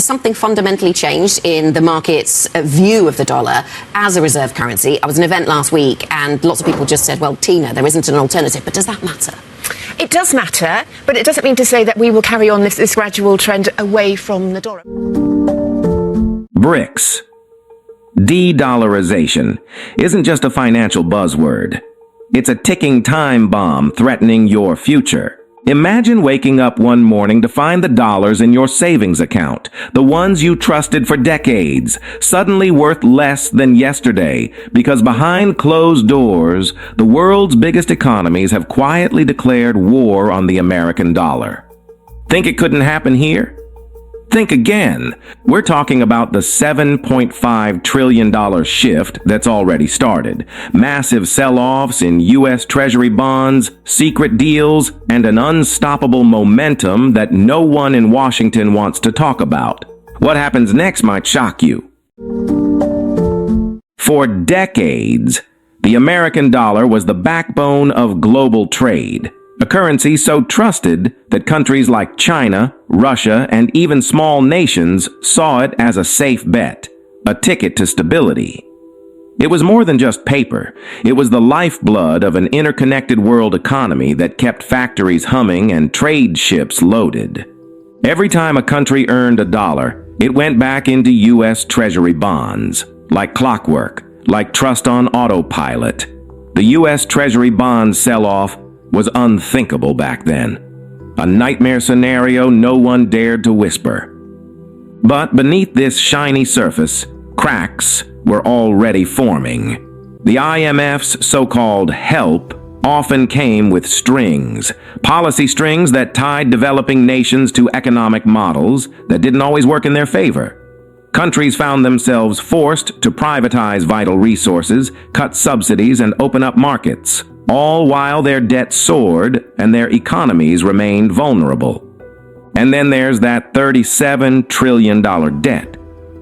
has something fundamentally changed in the market's view of the dollar as a reserve currency? I was at an event last week and lots of people just said, well, Tina, there isn't an alternative. But does that matter? It does matter, but it doesn't mean to say that we will carry on this gradual trend away from the dollar. BRICS De-Dollarization isn't just a financial buzzword. It's a ticking time bomb threatening your future. Imagine waking up one morning to find the dollars in your savings account, the ones you trusted for decades, suddenly worth less than yesterday because behind closed doors, the world's biggest economies have quietly declared war on the American dollar. Think it couldn't happen here? Think again. We're talking about the $7.5 trillion shift that's already started. Massive sell-offs in U.S. Treasury bonds, secret deals, and an unstoppable momentum that no one in Washington wants to talk about. What happens next might shock you. For decades, the American dollar was the backbone of global trade. A currency so trusted that countries like China, Russia, and even small nations saw it as a safe bet, a ticket to stability. It was more than just paper. It was the lifeblood of an interconnected world economy that kept factories humming and trade ships loaded. Every time a country earned a dollar, it went back into U.S. Treasury bonds, like clockwork, like trust on autopilot. The U.S. Treasury bond sell-off was unthinkable back then. A nightmare scenario no one dared to whisper. But beneath this shiny surface, cracks were already forming. The IMF's so-called help often came with strings, policy strings that tied developing nations to economic models that didn't always work in their favor. Countries found themselves forced to privatize vital resources, cut subsidies, and open up markets, all while their debt soared and their economies remained vulnerable. And then there's that $37 trillion debt,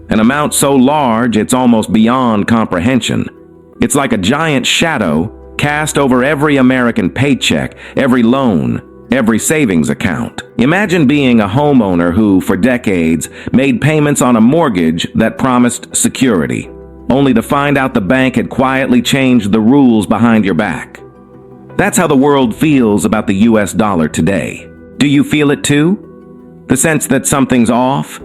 an amount so large it's almost beyond comprehension. It's like a giant shadow cast over every American paycheck, every loan, every savings account. Imagine being a homeowner who, for decades, made payments on a mortgage that promised security, only to find out the bank had quietly changed the rules behind your back. That's how the world feels about the US dollar today. Do you feel it too? The sense that something's off?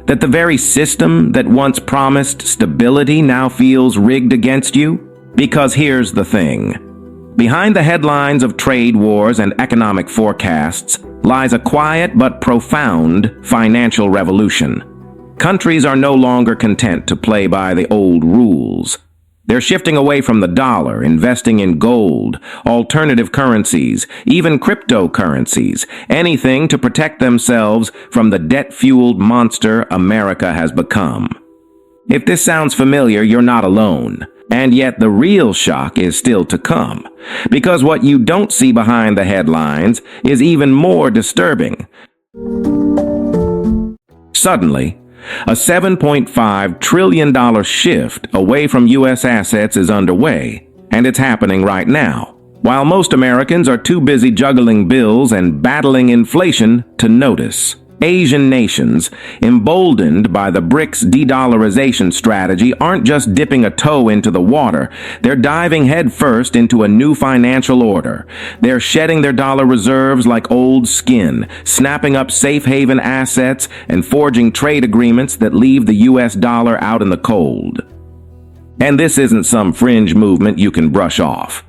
That the very system that once promised stability now feels rigged against you? Because here's the thing. Behind the headlines of trade wars and economic forecasts lies a quiet but profound financial revolution. Countries are no longer content to play by the old rules. They're shifting away from the dollar, investing in gold, alternative currencies, even cryptocurrencies, anything to protect themselves from the debt-fueled monster America has become. If this sounds familiar, you're not alone. And yet the real shock is still to come, because what you don't see behind the headlines is even more disturbing. Suddenly, a $7.5 trillion shift away from U.S. assets is underway, and it's happening right now, while most Americans are too busy juggling bills and battling inflation to notice. Asian nations, emboldened by the BRICS De-Dollarization strategy, aren't just dipping a toe into the water. They're diving headfirst into a new financial order. They're shedding their dollar reserves like old skin, snapping up safe haven assets, and forging trade agreements that leave the U.S. dollar out in the cold. And this isn't some fringe movement you can brush off.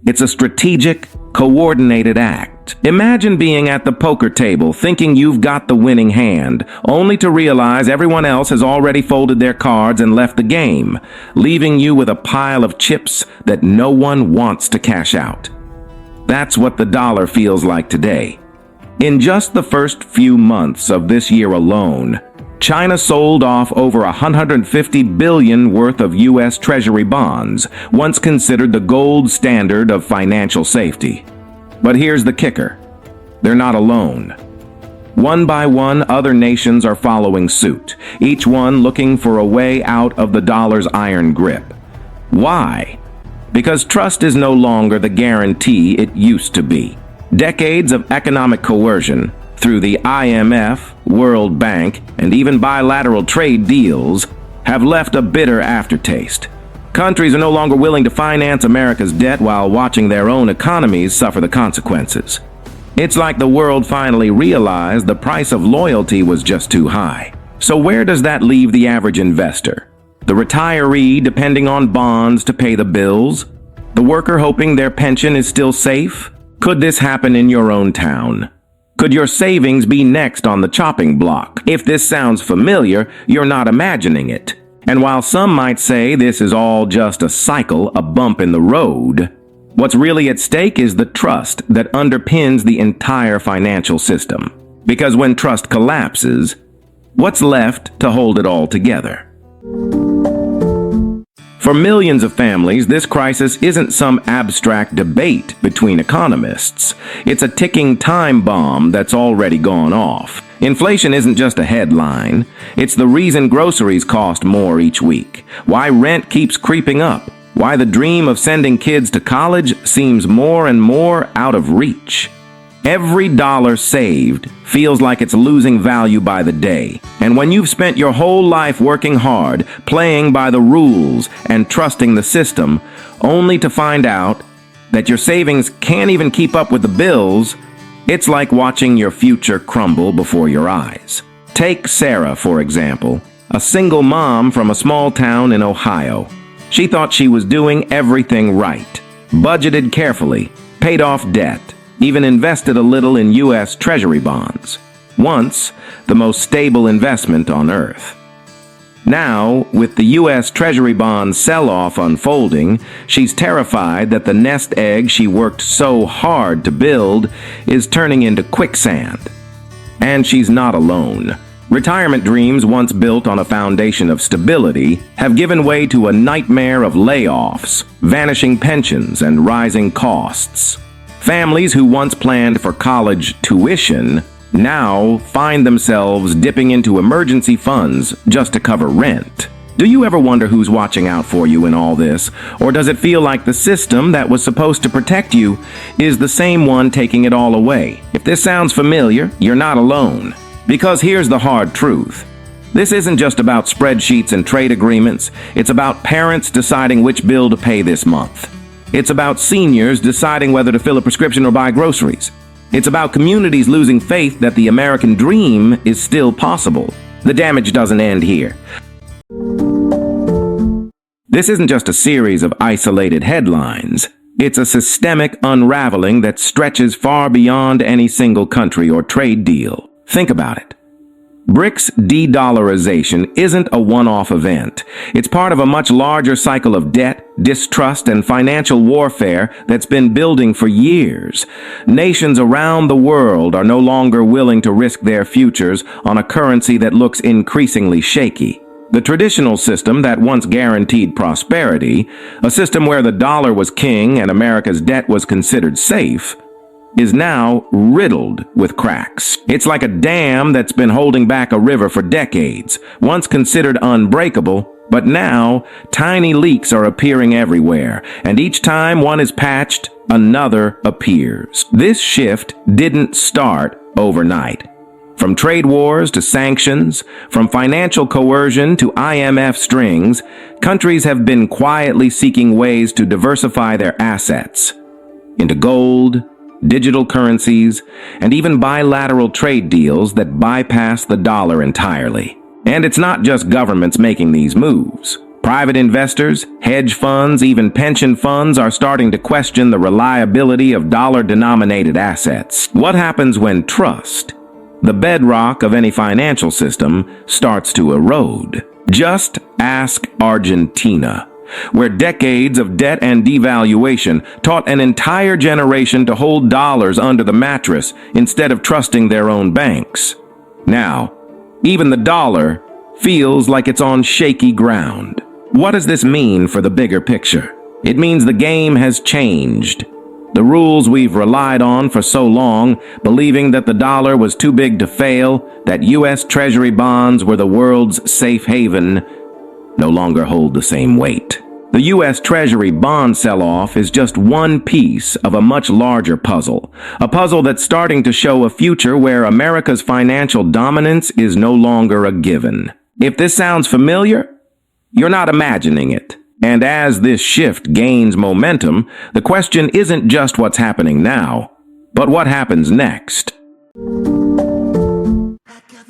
It's a strategic, coordinated act. Imagine being at the poker table thinking you've got the winning hand, only to realize everyone else has already folded their cards and left the game, leaving you with a pile of chips that no one wants to cash out. That's what the dollar feels like today. In just the first few months of this year alone, China sold off over $150 billion worth of U.S. Treasury bonds, once considered the gold standard of financial safety. But here's the kicker. They're not alone. One by one, other nations are following suit, each one looking for a way out of the dollar's iron grip. Why? Because trust is no longer the guarantee it used to be. Decades of economic coercion, through the IMF, World Bank, and even bilateral trade deals, have left a bitter aftertaste. Countries are no longer willing to finance America's debt while watching their own economies suffer the consequences. It's like the world finally realized the price of loyalty was just too high. So where does that leave the average investor? The retiree depending on bonds to pay the bills? The worker hoping their pension is still safe? Could this happen in your own town? Could your savings be next on the chopping block? If this sounds familiar, you're not imagining it. And while some might say this is all just a cycle, a bump in the road, what's really at stake is the trust that underpins the entire financial system. Because when trust collapses, what's left to hold it all together? For millions of families, this crisis isn't some abstract debate between economists. It's a ticking time bomb that's already gone off. Inflation isn't just a headline. It's the reason groceries cost more each week, why rent keeps creeping up, why the dream of sending kids to college seems more and more out of reach. Every dollar saved feels like it's losing value by the day. And when you've spent your whole life working hard, playing by the rules, and trusting the system, only to find out that your savings can't even keep up with the bills, it's like watching your future crumble before your eyes. Take Sarah, for example, a single mom from a small town in Ohio. She thought she was doing everything right, budgeted carefully, paid off debt, even invested a little in U.S. Treasury bonds, once the most stable investment on earth. Now, with the U.S. Treasury bond sell-off unfolding, she's terrified that the nest egg she worked so hard to build is turning into quicksand. And she's not alone. Retirement dreams once built on a foundation of stability have given way to a nightmare of layoffs, vanishing pensions, and rising costs. Families who once planned for college tuition now find themselves dipping into emergency funds just to cover rent. Do you ever wonder who's watching out for you in all this? Or does it feel like the system that was supposed to protect you is the same one taking it all away? If this sounds familiar, you're not alone. Because here's the hard truth. This isn't just about spreadsheets and trade agreements. It's about parents deciding which bill to pay this month. It's about seniors deciding whether to fill a prescription or buy groceries. It's about communities losing faith that the American dream is still possible. The damage doesn't end here. This isn't just a series of isolated headlines. It's a systemic unraveling that stretches far beyond any single country or trade deal. Think about it. BRICS De-Dollarization isn't a one-off event. It's part of a much larger cycle of debt, distrust, and financial warfare that's been building for years. Nations around the world are no longer willing to risk their futures on a currency that looks increasingly shaky. The traditional system that once guaranteed prosperity, a system where the dollar was king and America's debt was considered safe, is now riddled with cracks. It's like a dam that's been holding back a river for decades, once considered unbreakable, but now tiny leaks are appearing everywhere, and each time one is patched, another appears. This shift didn't start overnight. From trade wars to sanctions, from financial coercion to IMF strings, countries have been quietly seeking ways to diversify their assets into gold, digital currencies, and even bilateral trade deals that bypass the dollar entirely. And it's not just governments making these moves. Private investors, hedge funds, even pension funds are starting to question the reliability of dollar-denominated assets. What happens when trust, the bedrock of any financial system, starts to erode? Just ask Argentina, where decades of debt and devaluation taught an entire generation to hold dollars under the mattress instead of trusting their own banks. Now, even the dollar feels like it's on shaky ground. What does this mean for the bigger picture? It means the game has changed. The rules we've relied on for so long, believing that the dollar was too big to fail, that U.S. Treasury bonds were the world's safe haven, no longer hold the same weight. The U.S. Treasury bond sell-off is just one piece of a much larger puzzle, a puzzle that's starting to show a future where America's financial dominance is no longer a given. If this sounds familiar, you're not imagining it. And as this shift gains momentum, the question isn't just what's happening now, but what happens next.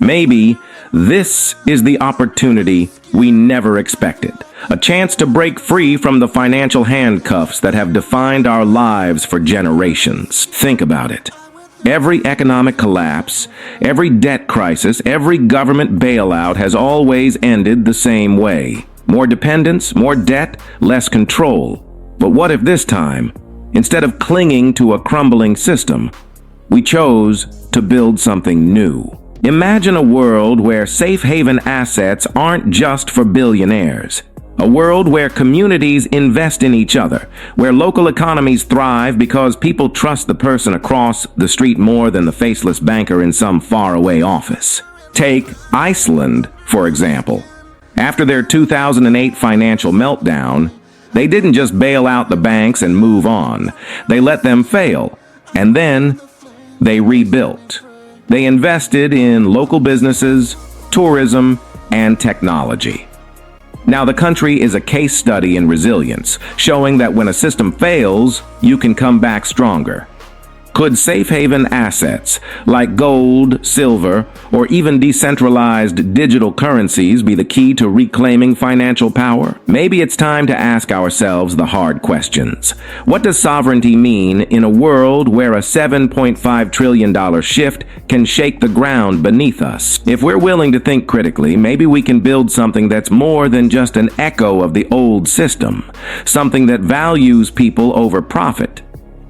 Maybe this is the opportunity we never expected. A chance to break free from the financial handcuffs that have defined our lives for generations. Think about it. Every economic collapse, every debt crisis, every government bailout has always ended the same way. More dependence, more debt, less control. But what if this time, instead of clinging to a crumbling system, we chose to build something new? Imagine a world where safe haven assets aren't just for billionaires. A world where communities invest in each other, where local economies thrive because people trust the person across the street more than the faceless banker in some faraway office. Take Iceland, for example. After their 2008 financial meltdown, they didn't just bail out the banks and move on. They let them fail, and then they rebuilt. They invested in local businesses, tourism, and technology. Now, the country is a case study in resilience, showing that when a system fails, you can come back stronger. Could safe haven assets like gold, silver, or even decentralized digital currencies be the key to reclaiming financial power? Maybe it's time to ask ourselves the hard questions. What does sovereignty mean in a world where a $7.5 trillion shift can shake the ground beneath us? If we're willing to think critically, maybe we can build something that's more than just an echo of the old system, something that values people over profit,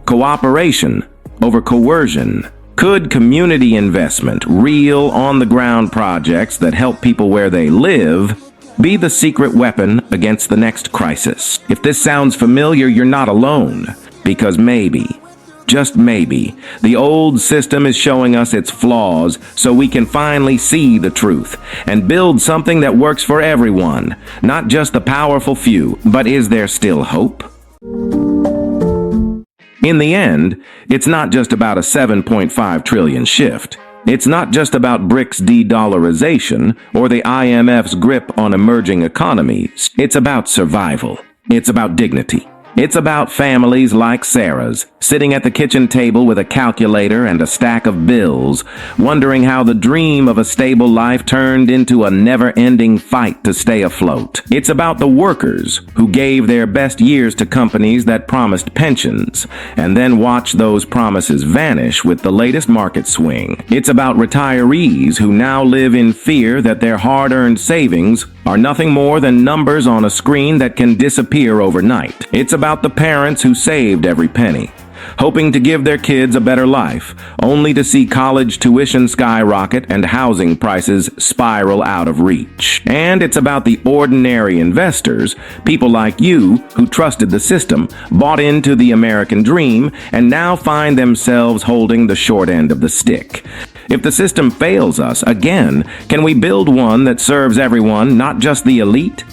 cooperation over coercion. Could community investment, real on-the-ground projects that help people where they live, be the secret weapon against the next crisis? If this sounds familiar, you're not alone, because maybe, just maybe, the old system is showing us its flaws so we can finally see the truth and build something that works for everyone, not just the powerful few. But is there still hope? In the end, it's not just about a $7.5 trillion shift. It's not just about BRICS De-Dollarization or the IMF's grip on emerging economies. It's about survival. It's about dignity. It's about families like Sarah's, sitting at the kitchen table with a calculator and a stack of bills, wondering how the dream of a stable life turned into a never-ending fight to stay afloat. It's about the workers who gave their best years to companies that promised pensions, and then watched those promises vanish with the latest market swing. It's about retirees who now live in fear that their hard-earned savings are nothing more than numbers on a screen that can disappear overnight. It's about the parents who saved every penny, hoping to give their kids a better life, only to see college tuition skyrocket and housing prices spiral out of reach. And it's about the ordinary investors, people like you who trusted the system, bought into the American dream, and now find themselves holding the short end of the stick. If the system fails us again, can we build one that serves everyone, not just the elite?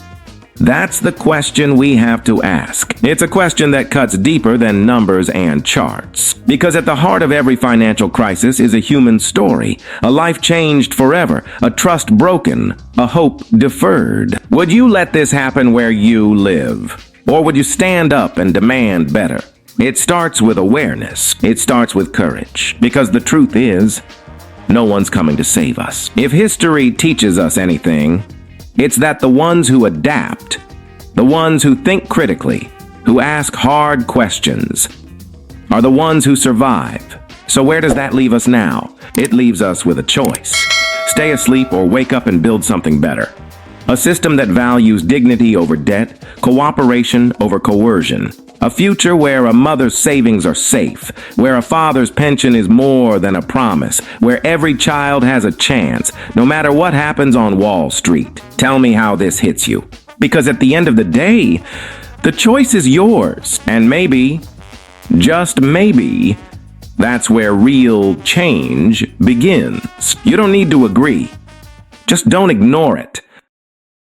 That's the question we have to ask. It's a question that cuts deeper than numbers and charts. Because at the heart of every financial crisis is a human story, a life changed forever, a trust broken, a hope deferred. Would you let this happen where you live? Or would you stand up and demand better? It starts with awareness. It starts with courage. Because the truth is, no one's coming to save us. If history teaches us anything, it's that the ones who adapt, the ones who think critically, who ask hard questions, are the ones who survive. So where does that leave us now? It leaves us with a choice. Stay asleep or wake up and build something better. A system that values dignity over debt, cooperation over coercion. A future where a mother's savings are safe, where a father's pension is more than a promise, where every child has a chance, no matter what happens on Wall Street. Tell me how this hits you. Because at the end of the day, the choice is yours. And maybe, just maybe, that's where real change begins. You don't need to agree. Just don't ignore it.